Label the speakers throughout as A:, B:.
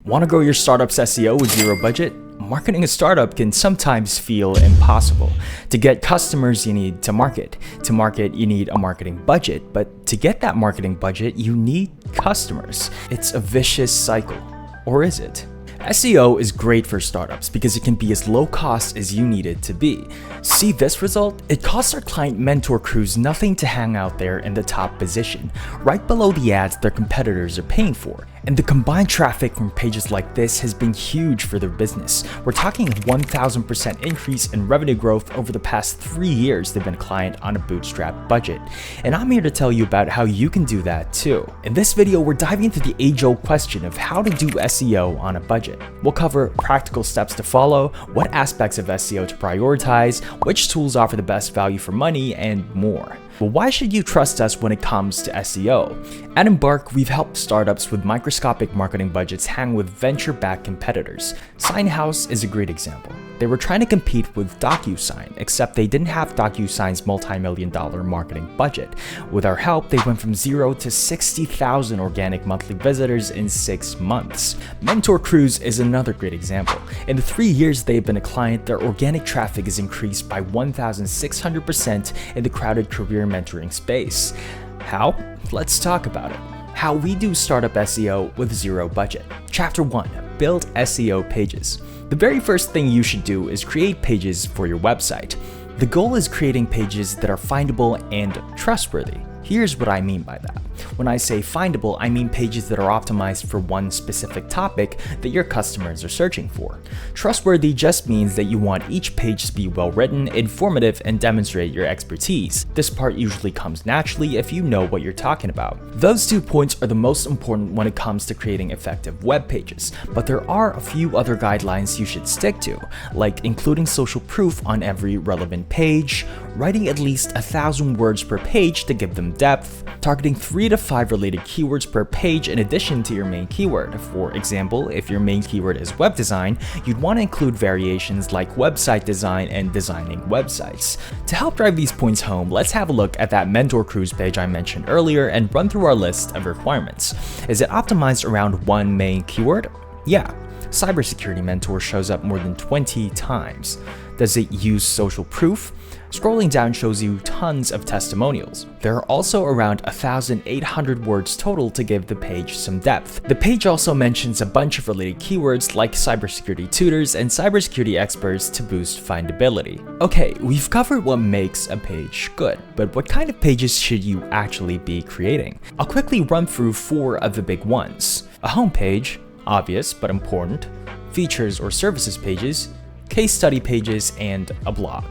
A: Want to grow your startup's SEO with zero budget? Marketing a startup can sometimes feel impossible. To get customers, you need to market. To market, you need a marketing budget. But to get that marketing budget, you need customers. It's a vicious cycle. Or is it? SEO is great for startups because it can be as low cost as you need it to be. See this result? It costs our client mentor crews nothing to hang out there in the top position, right below the ads their competitors are paying for. And the combined traffic from pages like this has been huge for their business. We're talking a 1000% increase in revenue growth over the past 3 years they've been a client on a bootstrap budget. And I'm here to tell you about how you can do that too. In this video, we're diving into the age-old question of how to do SEO on a budget. We'll cover practical steps to follow, what aspects of SEO to prioritize, which tools offer the best value for money, and more. Well, why should you trust us when it comes to SEO? At Embark, we've helped startups with microscopic marketing budgets hang with venture-backed competitors. Signhouse is a great example. They were trying to compete with DocuSign, except they didn't have DocuSign's multi-million-dollar marketing budget. With our help, they went from 0 to 60,000 organic monthly visitors in 6 months. Mentor Cruise is another great example. In the 3 years they've been a client, their organic traffic has increased by 1,600% in the crowded career mentoring space. How? Let's talk about it. How we do startup SEO with zero budget. Chapter 1. Build SEO pages. The very first thing you should do is create pages for your website. The goal is creating pages that are findable and trustworthy. Here's what I mean by that. When I say findable, I mean pages that are optimized for one specific topic that your customers are searching for. Trustworthy just means that you want each page to be well written, informative, and demonstrate your expertise. This part usually comes naturally if you know what you're talking about. Those 2 points are the most important when it comes to creating effective web pages, but there are a few other guidelines you should stick to, like including social proof on every relevant page, writing at least 1,000 words per page to give them depth, targeting 3 to 5 related keywords per page in addition to your main keyword. For example, if your main keyword is web design, you'd want to include variations like website design and designing websites. To help drive these points home, let's have a look at that Mentor Cruise page I mentioned earlier and run through our list of requirements. Is it optimized around one main keyword? Yeah. Cybersecurity Mentor shows up more than 20 times. Does it use social proof? Scrolling down shows you tons of testimonials. There are also around 1,800 words total to give the page some depth. The page also mentions a bunch of related keywords like cybersecurity tutors and cybersecurity experts to boost findability. Okay, we've covered what makes a page good, but what kind of pages should you actually be creating? I'll quickly run through 4 of the big ones. A homepage, obvious but important, features or services pages, case study pages, and a blog.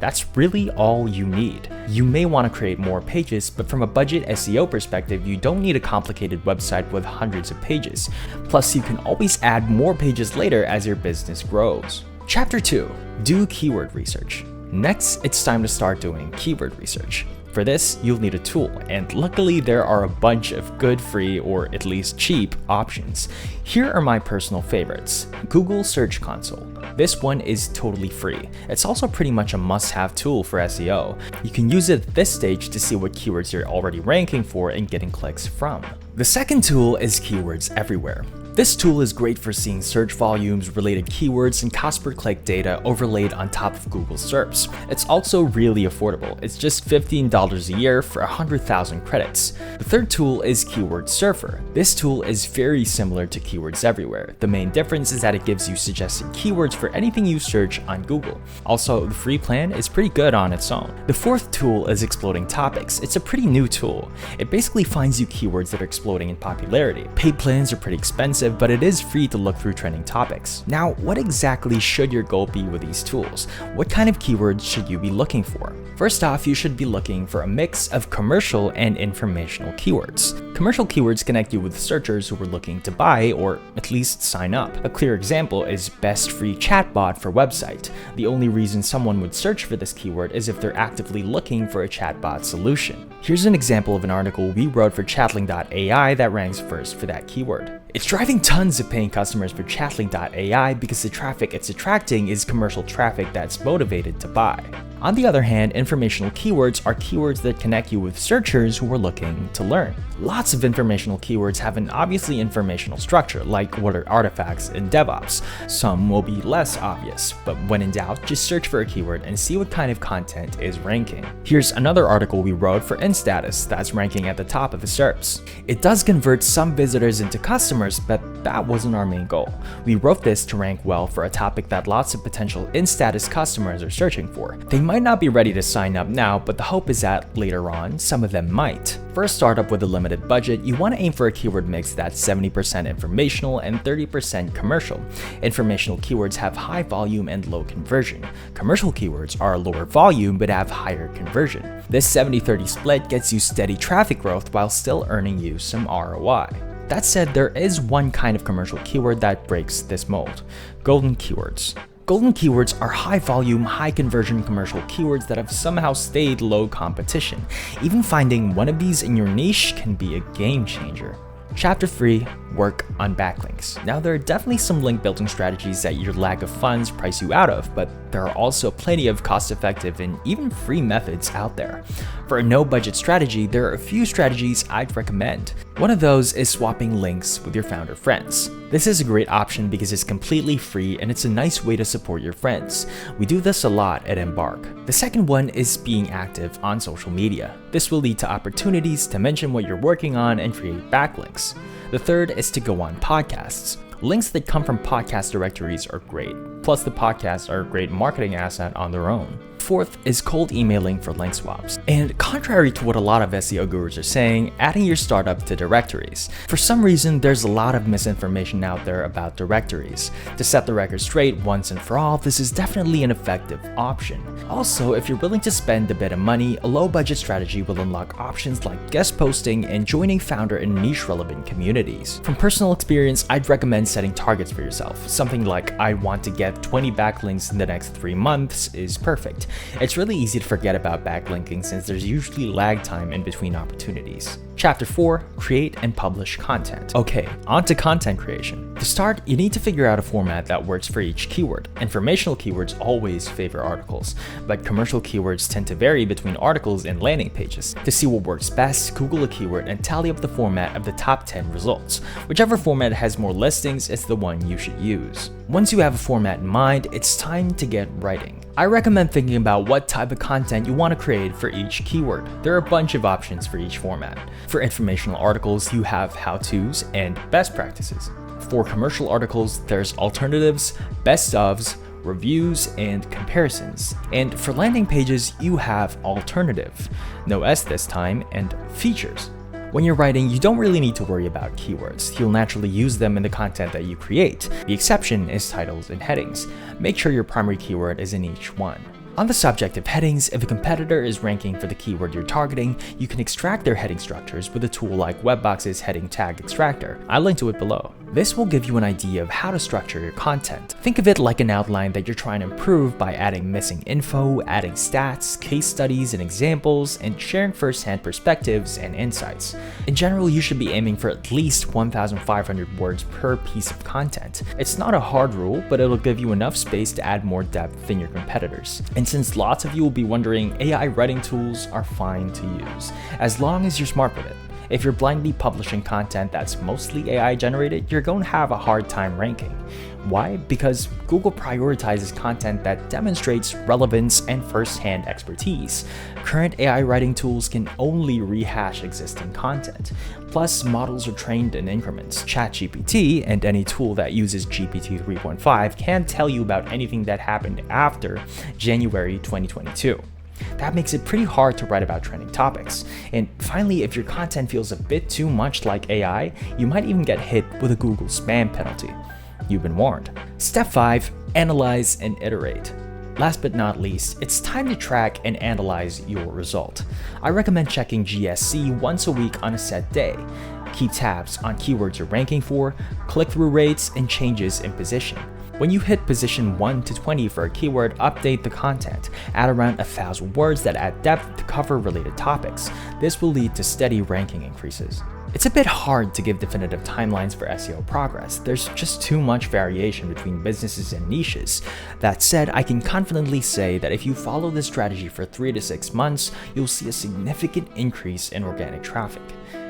A: That's really all you need. You may want to create more pages, but from a budget SEO perspective, you don't need a complicated website with hundreds of pages. Plus, you can always add more pages later as your business grows. Chapter 2. Do keyword research. Next, it's time to start doing keyword research. For this, you'll need a tool, and luckily there are a bunch of good free or at least cheap options. Here are my personal favorites. Google Search Console. This one is totally free. It's also pretty much a must-have tool for SEO. You can use it at this stage to see what keywords you're already ranking for and getting clicks from. The second tool is Keywords Everywhere. This tool is great for seeing search volumes, related keywords, and cost per click data overlaid on top of Google SERPs. It's also really affordable. It's just $15 a year for 100,000 credits. The third tool is Keyword Surfer. This tool is very similar to Keywords Everywhere. The main difference is that it gives you suggested keywords for anything you search on Google. Also, the free plan is pretty good on its own. The fourth tool is Exploding Topics. It's a pretty new tool. It basically finds you keywords that are exploding in popularity. Paid plans are pretty expensive, but it is free to look through trending topics. Now, what exactly should your goal be with these tools? What kind of keywords should you be looking for? First off, you should be looking for a mix of commercial and informational keywords. Commercial keywords connect you with searchers who are looking to buy or at least sign up. A clear example is best free chatbot for website. The only reason someone would search for this keyword is if they're actively looking for a chatbot solution. Here's an example of an article we wrote for chatling.ai that ranks first for that keyword. It's driving tons of paying customers for chatling.ai because the traffic it's attracting is commercial traffic that's motivated to buy. On the other hand, informational keywords are keywords that connect you with searchers who are looking to learn. Lots of informational keywords have an obviously informational structure, like what are artifacts in DevOps. Some will be less obvious, but when in doubt, just search for a keyword and see what kind of content is ranking. Here's another article we wrote for InStatus that's ranking at the top of the SERPs. It does convert some visitors into customers, but that wasn't our main goal. We wrote this to rank well for a topic that lots of potential InStatus customers are searching for. They might not be ready to sign up now, but the hope is that later on, some of them might. For a startup with a limited budget, you want to aim for a keyword mix that's 70% informational and 30% commercial. Informational keywords have high volume and low conversion. Commercial keywords are lower volume but have higher conversion. This 70-30 split gets you steady traffic growth while still earning you some ROI. That said, there is one kind of commercial keyword that breaks this mold: golden keywords. Golden keywords are high volume, high conversion commercial keywords that have somehow stayed low competition. Even finding one of these in your niche can be a game changer. Chapter 3, work on backlinks. Now, there are definitely some link building strategies that your lack of funds price you out of, but there are also plenty of cost-effective and even free methods out there. For a no-budget strategy, there are a few strategies I'd recommend. One of those is swapping links with your founder friends. This is a great option because it's completely free and it's a nice way to support your friends. We do this a lot at Embark. The second one is being active on social media. This will lead to opportunities to mention what you're working on and create backlinks. The third is to go on podcasts. Links that come from podcast directories are great. Plus, the podcasts are a great marketing asset on their own. Fourth is cold emailing for link swaps. And contrary to what a lot of SEO gurus are saying, adding your startup to directories. For some reason, there's a lot of misinformation out there about directories. To set the record straight once and for all, this is definitely an effective option. Also, if you're willing to spend a bit of money, a low-budget strategy will unlock options like guest posting and joining founder and niche-relevant communities. From personal experience, I'd recommend setting targets for yourself. Something like, I want to get 20 backlinks in the next 3 months is perfect. It's really easy to forget about backlinking since there's usually lag time in between opportunities. Chapter 4, create and publish content. Okay, on to content creation. To start, you need to figure out a format that works for each keyword. Informational keywords always favor articles, but commercial keywords tend to vary between articles and landing pages. To see what works best, Google a keyword and tally up the format of the top 10 results. Whichever format has more listings is the one you should use. Once you have a format in mind, it's time to get writing. I recommend thinking about what type of content you want to create for each keyword. There are a bunch of options for each format. For informational articles, you have how-tos and best practices. For commercial articles, there's alternatives, best ofs, reviews, and comparisons. And for landing pages, you have alternative, no S this time, and features. When you're writing, you don't really need to worry about keywords. You'll naturally use them in the content that you create. The exception is titles and headings. Make sure your primary keyword is in each one. On the subject of headings, if a competitor is ranking for the keyword you're targeting, you can extract their heading structures with a tool like Webbox's Heading Tag Extractor. I'll link to it below. This will give you an idea of how to structure your content. Think of it like an outline that you're trying to improve by adding missing info, adding stats, case studies and examples, and sharing first-hand perspectives and insights. In general, you should be aiming for at least 1,500 words per piece of content. It's not a hard rule, but it'll give you enough space to add more depth than your competitors. And since lots of you will be wondering, AI writing tools are fine to use, as long as you're smart with it. If you're blindly publishing content that's mostly AI generated, you're going to have a hard time ranking. Why? Because Google prioritizes content that demonstrates relevance and first-hand expertise. Current AI writing tools can only rehash existing content. Plus, models are trained in increments. ChatGPT and any tool that uses GPT 3.5 can't tell you about anything that happened after January 2022. That makes it pretty hard to write about trending topics. And finally, if your content feels a bit too much like AI, you might even get hit with a Google spam penalty. You've been warned. Step 5, analyze and iterate. Last but not least, it's time to track and analyze your result. I recommend checking GSC once a week on a set day. Keep tabs on keywords you're ranking for, click-through rates, and changes in position. When you hit position 1 to 20 for a keyword, update the content. Add around 1,000 words that add depth to cover related topics. This will lead to steady ranking increases. It's a bit hard to give definitive timelines for SEO progress. There's just too much variation between businesses and niches. That said, I can confidently say that if you follow this strategy for 3 to 6 months, you'll see a significant increase in organic traffic.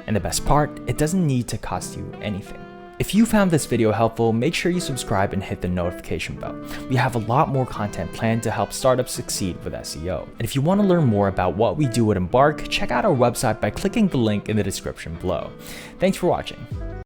A: And the best part, it doesn't need to cost you anything. If you found this video helpful, make sure you subscribe and hit the notification bell. We have a lot more content planned to help startups succeed with SEO. And if you want to learn more about what we do at Embark, check out our website by clicking the link in the description below. Thanks for watching.